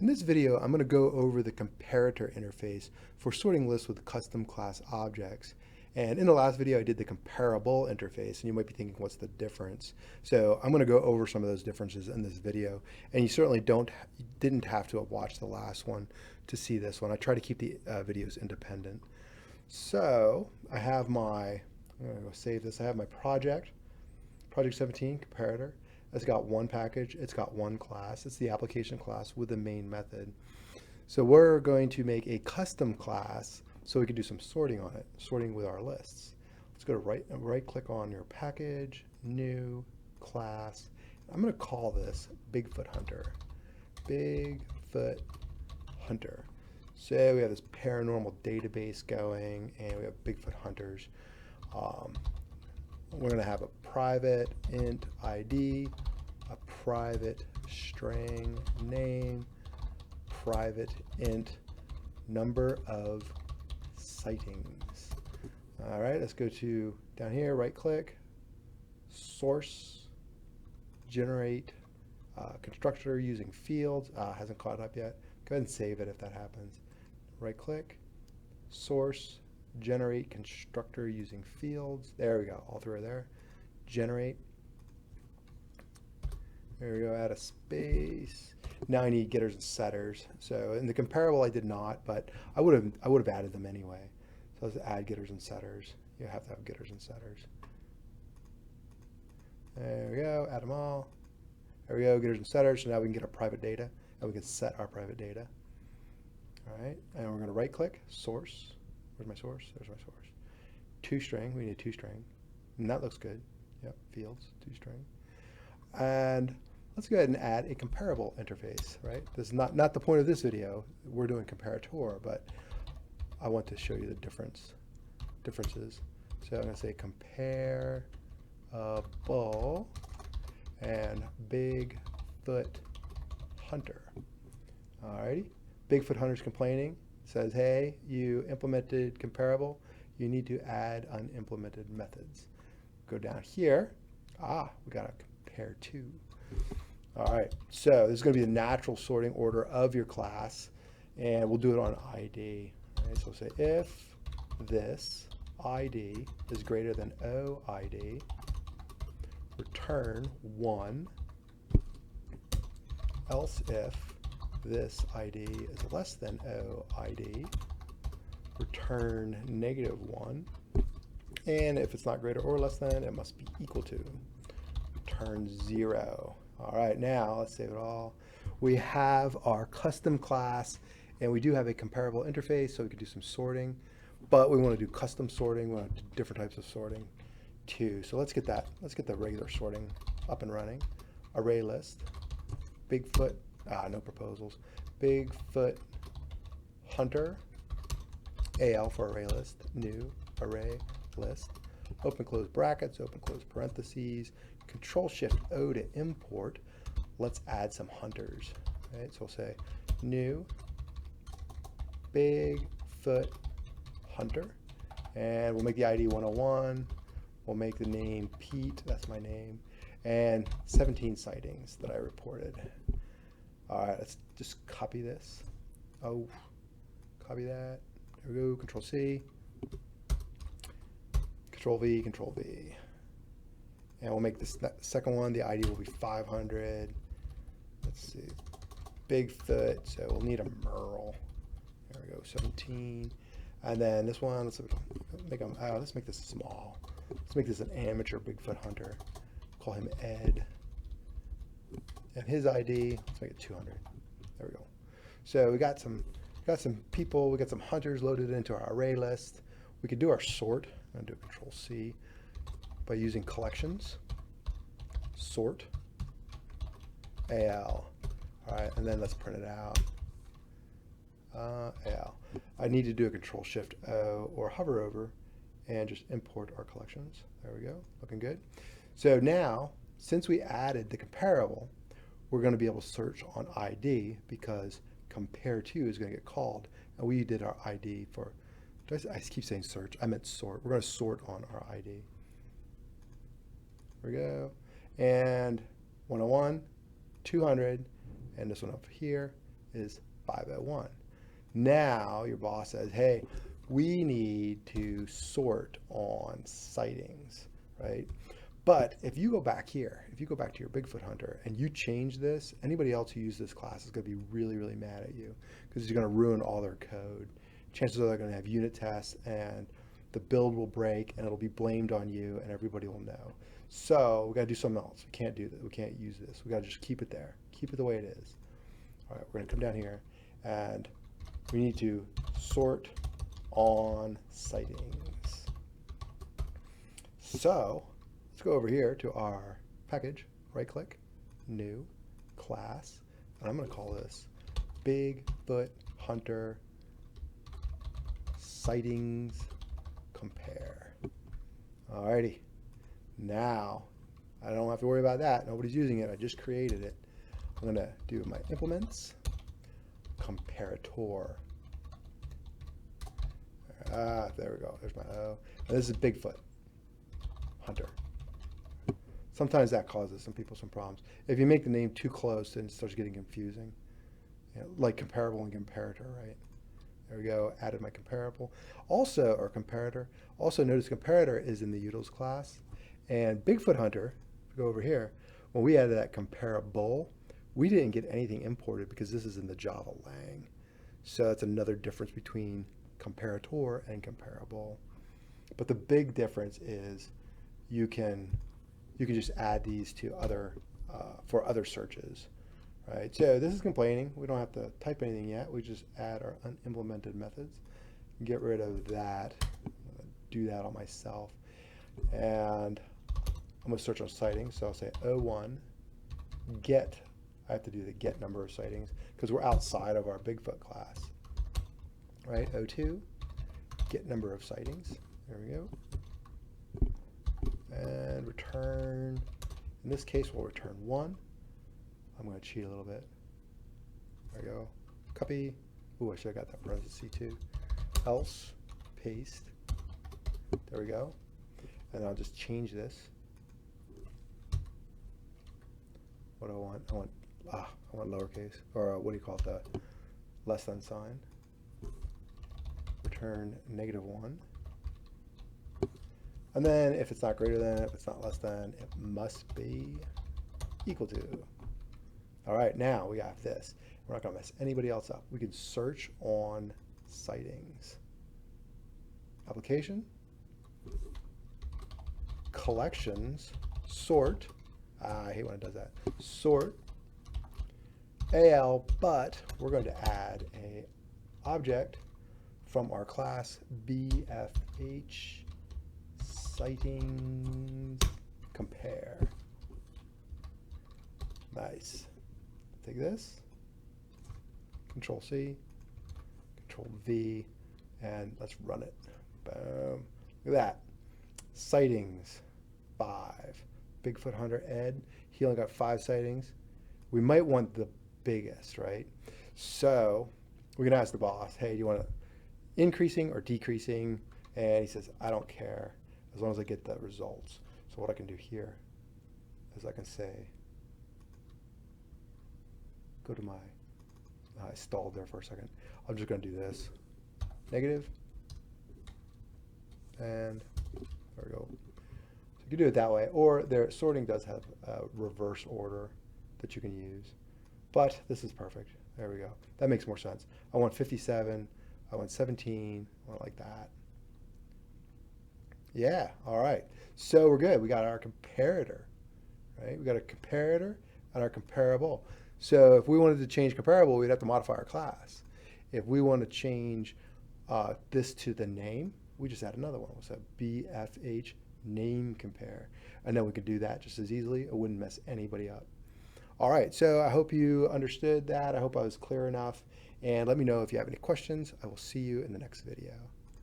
In this video, I'm going to go over the comparator interface for sorting lists with custom class objects. And in the last video, I did the comparable interface, and you might be thinking, what's the difference? So I'm going to go over some of those differences in this video. And you certainly didn't have to have watched the last one to see this one. I try to keep the videos independent. So I have I'm going to go save this. I have my project 17, comparator. It's got one package, it's got one class. It's the application class with the main method. So we're going to make a custom class so we can do some sorting on it, sorting with our lists. Let's go to right click on your package, new, class. I'm going to call this Bigfoot Hunter. Bigfoot Hunter. So we have this paranormal database going, and we have Bigfoot Hunters. We're going to have a private int ID, a private string name, private int number of sightings. All right, let's go to down here, right click, source, generate constructor using fields. Hasn't caught up yet. Go ahead and save it if that happens. Right click, source, generate constructor using fields. There we go, all three are there. Generate. There we go, add a space. Now I need getters and setters. So in the comparable I did not, but I would have added them anyway. So let's add getters and setters. You have to have getters and setters. There we go, add them all. There we go, getters and setters. So now we can get our private data and we can set our private data. All right, and we're going to right click, source. Where's my source? There's my source. ToString, we need a ToString. And that looks good. Yep, fields, ToString. And let's go ahead and add a comparable interface, right? This is not the point of this video. We're doing comparator, but I want to show you the differences. So I'm going to say comparable and Bigfoot Hunter. Alrighty, Bigfoot Hunter's complaining. Says, hey, you implemented comparable, you need to add unimplemented methods. Go down here. We got to compare to. All right, so this is going to be the natural sorting order of your class, and we'll do it on ID. All right, so we'll say if this ID is greater than OID, return 1, else if this ID is less than OID, return -1, and if it's not greater or less than, it must be equal to, return 0. All right, now let's save it all. We have our custom class, and we do have a comparable interface, so we can do some sorting, but we want to do custom sorting. We want to do different types of sorting too. So let's get the regular sorting up and running. Array list, Bigfoot. No proposals. Bigfoot Hunter, AL for array list, new array list, open close brackets, open close parentheses, Control-Shift-O to import. Let's add some hunters. Right, so we'll say new Bigfoot Hunter, and we'll make the ID 101. We'll make the name Pete, that's my name, and 17 sightings that I reported. All right, let's just copy this. Copy that. There we go, Control-C, Control-V, Control-V. And we'll make this second one, the ID will be 500. Let's see, Bigfoot, so we'll need a Merle. There we go, 17. And then this one, let's make this small. Let's make this an amateur Bigfoot hunter. Call him Ed. And his ID, let's make it 200. There we go. So we got some people, we got some hunters loaded into our array list. We could do our sort. I'm going to do Control-C by using collections, sort, AL. All right, and then let's print it out. AL. I need to do a Control-Shift-O or hover over and just import our collections. There we go, looking good. So now, since we added the comparable, we're going to be able to search on ID because compare to is going to get called, and we did our ID for, I keep saying search, I meant sort. We're going to sort on our ID. There we go. And 101, 200, and this one up here, is 501. Now your boss says, hey, we need to sort on sightings, right? But if you go back here, if you go back to your Bigfoot Hunter and you change this, anybody else who uses this class is going to be really, really mad at you because you're going to ruin all their code. Chances are they're going to have unit tests and the build will break and it'll be blamed on you and everybody will know. So we got to do something else. We can't do that. We can't use this. We got to just keep it there. Keep it the way it is. All right, we're going to come down here and we need to sort on sightings. So let's go over here to our package, right click, new, class, and I'm going to call this Bigfoot Hunter Sightings Compare. Alrighty, now I don't have to worry about that. Nobody's using it. I just created it. I'm going to do my implements, Comparator. There we go. There's my O. And this is Bigfoot Hunter. Sometimes that causes some people some problems. If you make the name too close, then it starts getting confusing. You know, like comparable and comparator, right? There we go. Added my comparable. Also, or comparator. Also notice comparator is in the utils class. And Bigfoot Hunter, if we go over here, when we added that comparable, we didn't get anything imported because this is in the Java lang. So that's another difference between comparator and comparable. But the big difference is you can just add these to other for other searches, right? So this is complaining. We don't have to type anything yet. We just add our unimplemented methods. Get rid of that. I'm gonna do that on myself, and I'm gonna search on sightings. So I'll say O1 get. I have to do the get number of sightings because we're outside of our Bigfoot class. Right, O2, get number of sightings. There we go. And return, in this case, we'll return 1. I'm going to cheat a little bit. There we go. Copy. Ooh, I should have got that parenthesis too. Else, paste. There we go. And I'll just change this. What do I want? I want lowercase, or what do you call it, the less than sign. Return -1. And then if it's not greater than, if it's not less than, it must be equal to. All right, now we got this. We're not going to mess anybody else up. We can search on sightings. Application, collections, sort. I hate when it does that. Sort AL, but we're going to add a object from our class BFH sightings compare. Nice. Take this, Control C, Control V, and let's run it. Boom. Look at that. Sightings 5. Bigfoot Hunter Ed. He only got 5 sightings. We might want the biggest, right? So we're gonna ask the boss, hey, do you want to increasing or decreasing? And he says, I don't care as long as I get the results. So what I can do here is I can say, go to my, I stalled there for a second. I'm just going to do this, negative, and there we go. So you can do it that way, or their sorting does have a reverse order that you can use, but this is perfect. There we go. That makes more sense. I want 57. I want 17. I want it like that. Yeah, all right. So we're good. We got our comparator, right? We got a comparator and our comparable. So if we wanted to change comparable, we'd have to modify our class. If we want to change this to the name, we just add another one. We'll say BFH name compare. And then we could do that just as easily. It wouldn't mess anybody up. All right, so I hope you understood that. I hope I was clear enough. And let me know if you have any questions. I will see you in the next video.